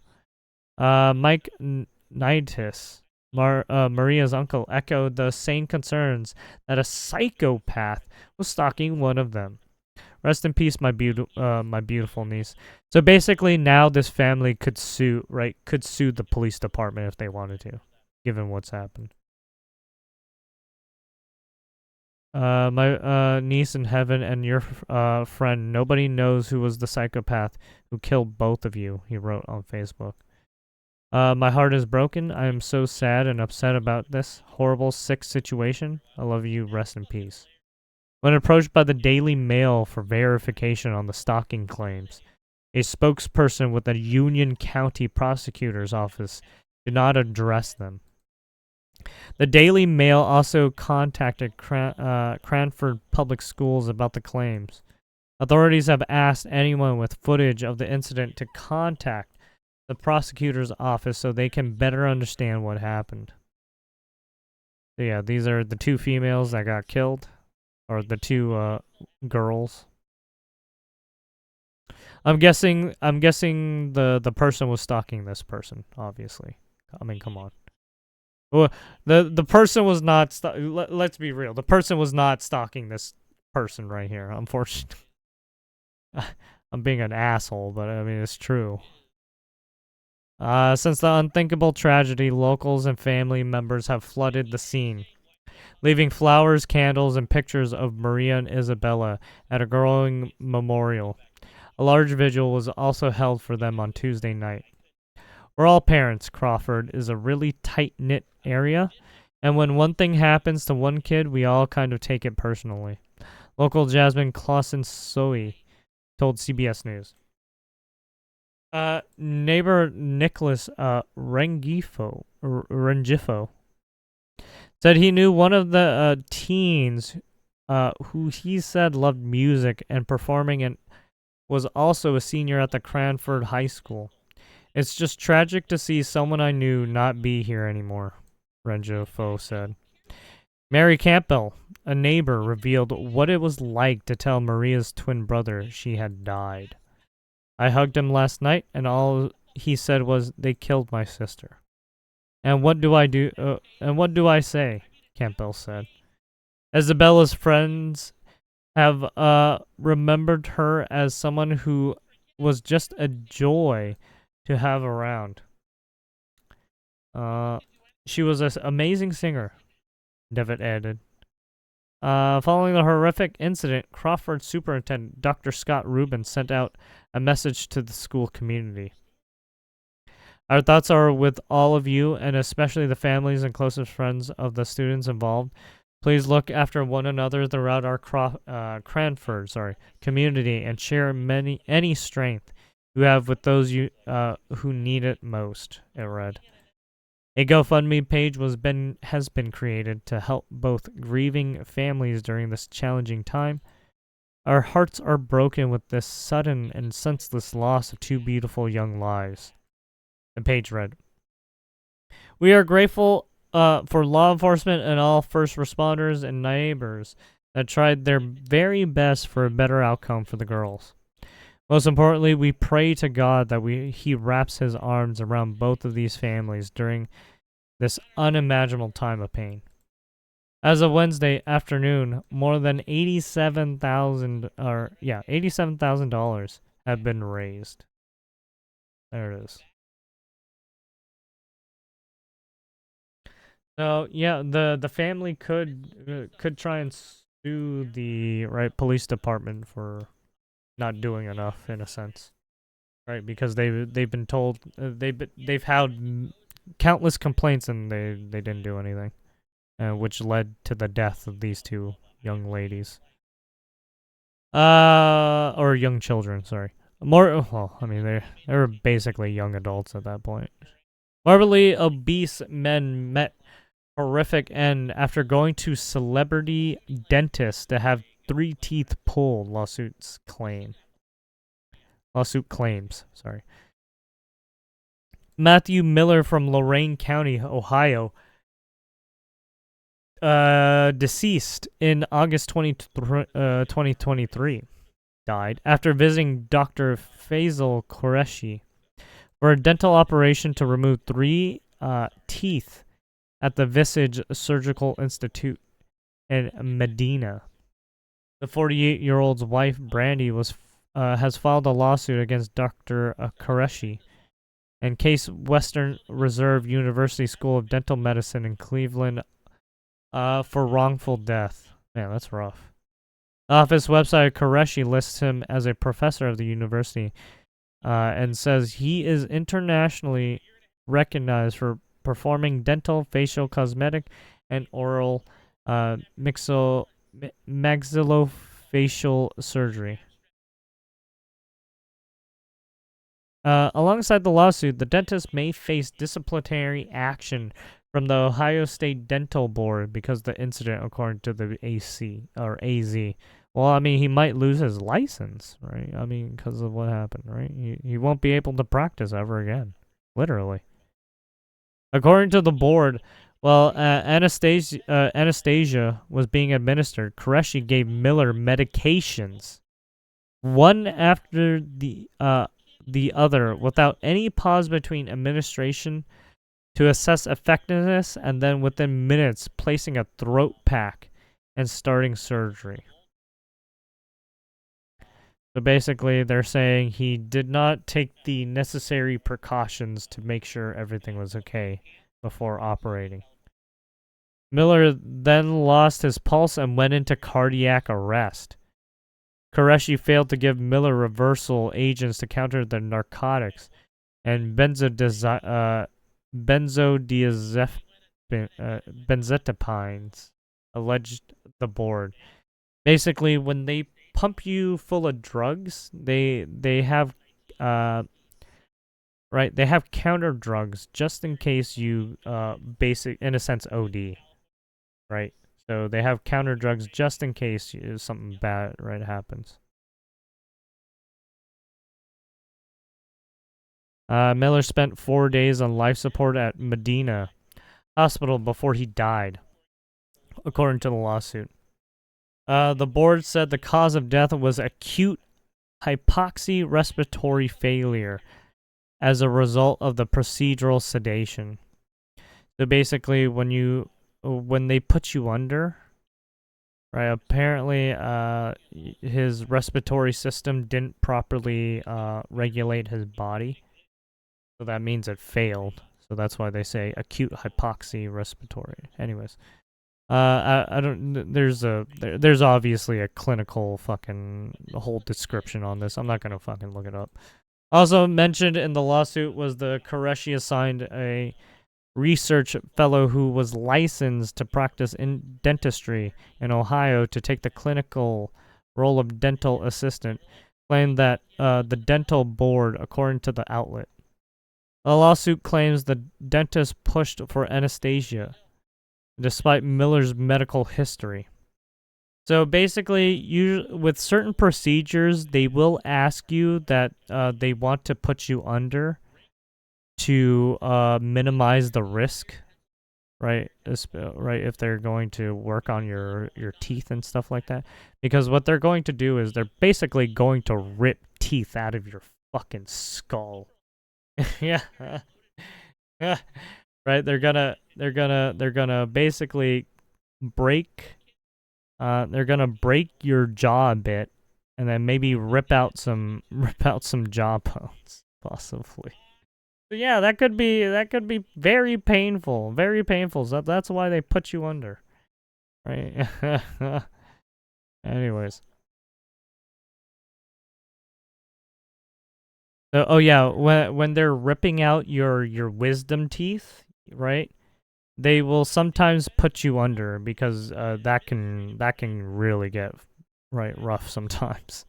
Mike Nightis, Maria's uncle, echoed the same concerns that a psychopath was stalking one of them. Rest in peace, my beautiful niece. So basically, now this family could sue the police department if they wanted to, given what's happened. My niece in heaven and your friend, nobody knows who was the psychopath who killed both of you, he wrote on Facebook. My heart is broken. I am so sad and upset about this horrible, sick situation. I love you. Rest in peace. When approached by the Daily Mail for verification on the stalking claims, a spokesperson with the Union County Prosecutor's Office did not address them. The Daily Mail also contacted Cranford Public Schools about the claims. Authorities have asked anyone with footage of the incident to contact the prosecutor's office so they can better understand what happened. So yeah, these are the two females that got killed, or the two girls. I'm guessing the person was stalking this person, obviously. I mean, come on. Well, the person was not. Let's be real. The person was not stalking this person right here. Unfortunately, I'm being an asshole, but I mean it's true. Since the unthinkable tragedy, locals and family members have flooded the scene, leaving flowers, candles, and pictures of Maria and Isabella at a growing memorial. A large vigil was also held for them on Tuesday night. We're all parents. Crawford is a really tight-knit area, and when one thing happens to one kid, we all kind of take it personally. Local Jasmine Clausen-Soe told CBS News. Neighbor Nicholas Rengifo said he knew one of the teens who he said loved music and performing and was also a senior at the Cranford High School. It's just tragic to see someone I knew not be here anymore, Rengifo said. Mary Campbell, a neighbor, revealed what it was like to tell Maria's twin brother she had died. I hugged him last night, and all he said was, "They killed my sister." And what do I do? And what do I say? Campbell said. Isabella's friends have remembered her as someone who was just a joy to have around. She was an amazing singer, Devitt added. Following the horrific incident, Crawford Superintendent Dr. Scott Rubin sent out a message to the school community. Our thoughts are with all of you, and especially the families and closest friends of the students involved. Please look after one another throughout our Cranford community and share any strength you have with those who need it most, it read. A GoFundMe page has been created to help both grieving families during this challenging time. Our hearts are broken with this sudden and senseless loss of two beautiful young lives. The page read, "We are grateful for law enforcement and all first responders and neighbors that tried their very best for a better outcome for the girls. Most importantly, we pray to God that He wraps His arms around both of these families during this unimaginable time of pain. As of Wednesday afternoon, more than $87,000 have been raised. There it is. So yeah, the family could try and sue the police department for not doing enough in a sense, right? Because they've been told they've had countless complaints and they didn't do anything, which led to the death of these two young ladies. Or young children, sorry. Well, I mean they were basically young adults at that point. Morbidly obese men met horrific end after going to celebrity dentist to have 3 teeth pulled. Lawsuit claims. Sorry. Matthew Miller from Lorain County, Ohio, deceased in August 2023, died after visiting Dr. Faisal Qureshi for a dental operation to remove 3 teeth at the Visage Surgical Institute in Medina. The 48-year-old's wife, Brandy, has filed a lawsuit against Dr. Qureshi and Case Western Reserve University School of Dental Medicine in Cleveland for wrongful death. Man, that's rough. The office website, Qureshi lists him as a professor of the university and says he is internationally recognized for performing dental, facial, cosmetic, and oral maxillofacial surgery. Alongside the lawsuit, the dentist may face disciplinary action from the Ohio State Dental Board because of the incident, according to the AZ. Well, I mean, he might lose his license, right? I mean, because of what happened, right? He won't be able to practice ever again, literally. According to the board, while anesthesia was being administered, Qureshi gave Miller medications, one after the other, without any pause between administration to assess effectiveness, and then within minutes placing a throat pack and starting surgery. So basically, they're saying he did not take the necessary precautions to make sure everything was okay before operating. Miller then lost his pulse and went into cardiac arrest. Qureshi failed to give Miller reversal agents to counter the narcotics and benzodiazepines, alleged the board. Basically, when they pump you full of drugs, they have they have counter drugs just in case you in a sense OD, right? So they have counter drugs just in case something bad happens. Miller spent 4 days on life support at Medina Hospital before he died, according to the lawsuit. The board said the cause of death was acute hypoxia respiratory failure as a result of the procedural sedation. So basically, when they put you under, right? Apparently, his respiratory system didn't properly regulate his body, so that means it failed. So that's why they say acute hypoxia respiratory. Anyways, I don't. There's obviously a clinical whole description on this. I'm not gonna fucking look it up. Also mentioned in the lawsuit was the Qureshi assigned a research fellow who was licensed to practice in dentistry in Ohio to take the clinical role of dental assistant, claimed that the dental board, according to the outlet. The lawsuit claims the dentist pushed for anesthesia, despite Miller's medical history. So basically, with certain procedures, they will ask you that they want to put you under to minimize the risk, right? Right, if they're going to work on your teeth and stuff like that. Because what they're going to do is they're basically going to rip teeth out of your fucking skull. Yeah. Yeah. Right, they're gonna basically break. They're gonna break your jaw a bit, and then maybe rip out some jaw bones, possibly. So yeah, that could be very painful, very painful. So that's why they put you under, right? Anyways, oh yeah, when they're ripping out your wisdom teeth, right? They will sometimes put you under because that can really get right rough sometimes.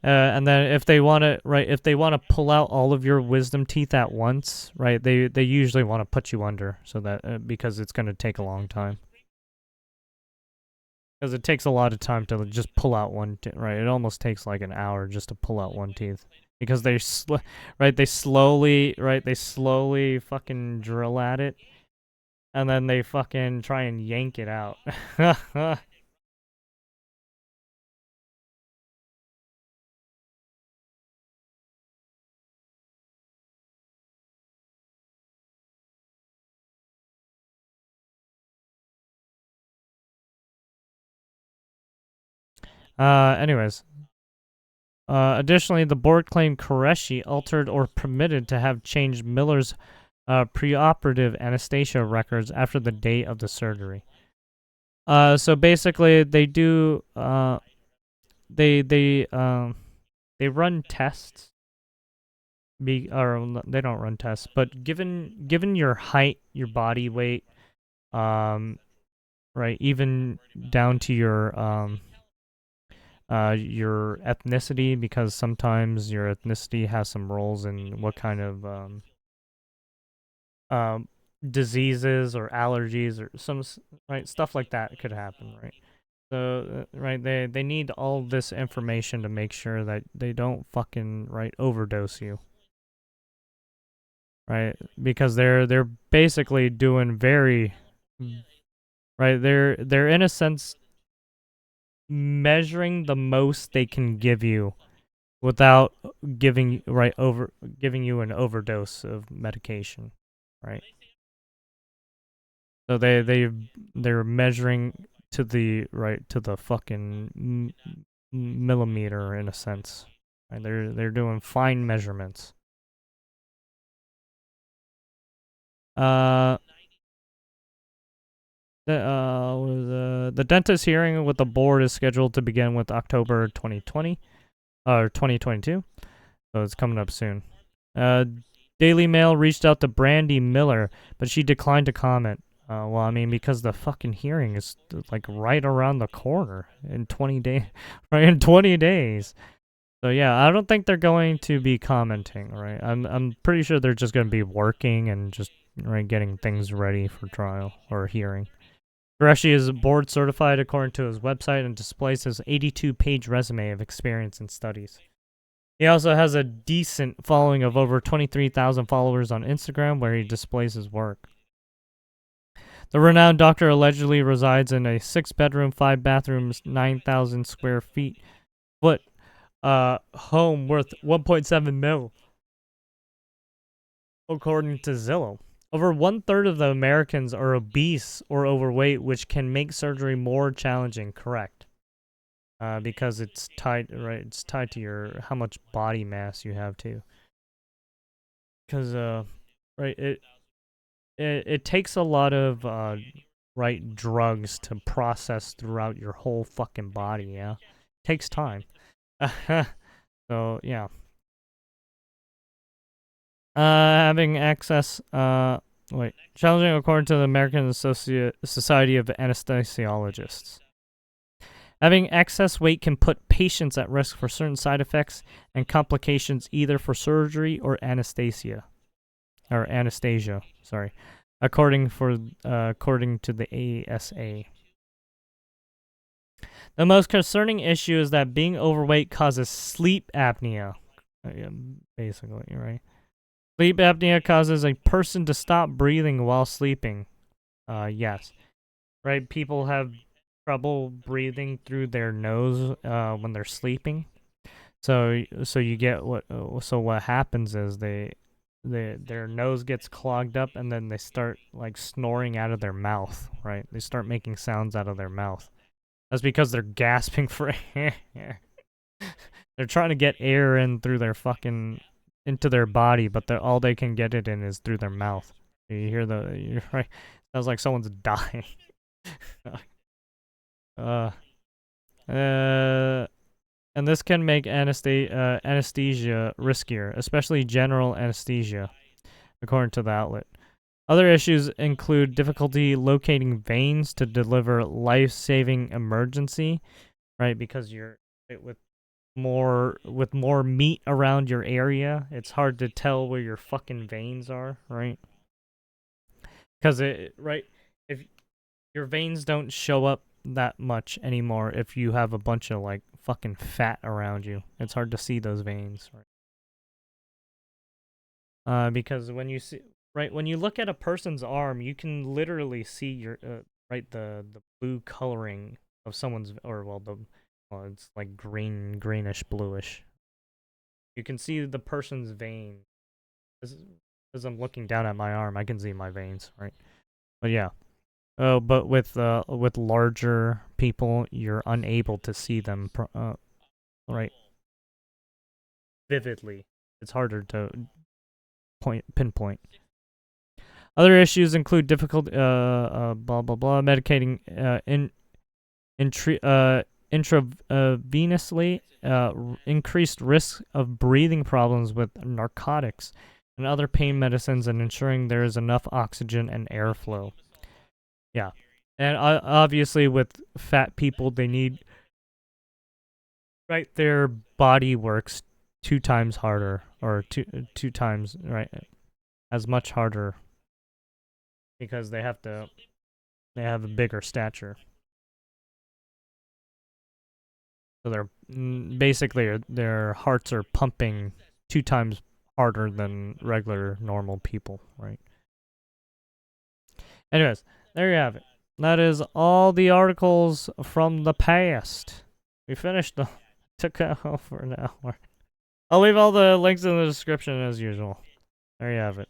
And then if they want to pull out all of your wisdom teeth at once, right? They usually want to put you under so that because it's going to take a long time. Because it takes a lot of time to just pull out one tooth, right? It almost takes like an hour just to pull out one tooth. Because they slowly fucking drill at it, and then they fucking try and yank it out. Anyways. Additionally, the board claimed Qureshi altered or permitted to have changed Miller's preoperative anesthesia records after the date of the surgery. So basically, they do they they um they run tests. They don't run tests, but given your height, your body weight, um, right, even down to your ethnicity, because sometimes your ethnicity has some roles in what kind of um, diseases or allergies or right stuff like that could happen, right? So right, they need all this information to make sure that they don't fucking right overdose you, right? Because they're basically doing very right. They're in a sense measuring the most they can give you without giving you an overdose of medication, right? So they're measuring to the right to the fucking millimeter in a sense. Right? They're doing fine measurements. Uh, the dentist hearing with the board is scheduled to begin with October 2020 or 2022. So it's coming up soon. Uh, Daily Mail reached out to Brandy Miller, but she declined to comment. Well, I mean, because the fucking hearing is like right around the corner in 20 days, right in 20 days. So yeah, I don't think they're going to be commenting, right? I'm pretty sure they're just going to be working and just right getting things ready for trial or hearing. Qureshi is board certified according to his website and displays his 82-page resume of experience and studies. He also has a decent following of over 23,000 followers on Instagram where he displays his work. The renowned doctor allegedly resides in a 6-bedroom, 5-bathroom, 9,000 square foot home worth 1.7 mil, according to Zillow. Over 1/3 of the Americans are obese or overweight, which can make surgery more challenging. Correct. Because it's tied, right? It's tied to your how much body mass you have too. Because right, it takes a lot of right drugs to process throughout your whole fucking body. Yeah, it takes time. So yeah. Having access. Challenging according to the American Society of Anesthesiologists. Having excess weight can put patients at risk for certain side effects and complications either for surgery or anesthesia. Sorry. According to the ASA. The most concerning issue is that being overweight causes sleep apnea. Yeah, basically, right? Sleep apnea causes a person to stop breathing while sleeping. Yes. Right? People have trouble breathing through their nose when they're sleeping. So you get what happens is their nose gets clogged up, and then they start like snoring out of their mouth, right? They start making sounds out of their mouth. That's because they're gasping for air. They're trying to get air in through their fucking into their body, but all they can get it in is through their mouth. You hear you're right. Sounds like someone's dying. uh, and this can make anesthesia riskier, especially general anesthesia, according to the outlet. Other issues include difficulty locating veins to deliver life-saving emergency, right? Because you're with more meat around your area, it's hard to tell where your fucking veins are, right? Because if your veins don't show up that much anymore if you have a bunch of like fucking fat around you. It's hard to see those veins, right? Because when you look at a person's arm, you can literally see the blue coloring of someone's, it's like greenish bluish. You can see the person's vein. As I'm looking down at my arm, I can see my veins, right? But yeah. Oh, but with larger people, you're unable to see them, right, vividly. It's harder to pinpoint. Other issues include difficult, blah blah blah, medicating, intravenously, increased risk of breathing problems with narcotics and other pain medicines, and ensuring there is enough oxygen and airflow. Yeah. And obviously with fat people, they need, right, their body works 2 times harder, or two times, right, as much harder, because they have a bigger stature. So basically their hearts are pumping 2 times harder than regular normal people, right? Anyways, there you have it. That is all the articles from the past. We finished them. Took over an hour. I'll leave all the links in the description as usual. There you have it.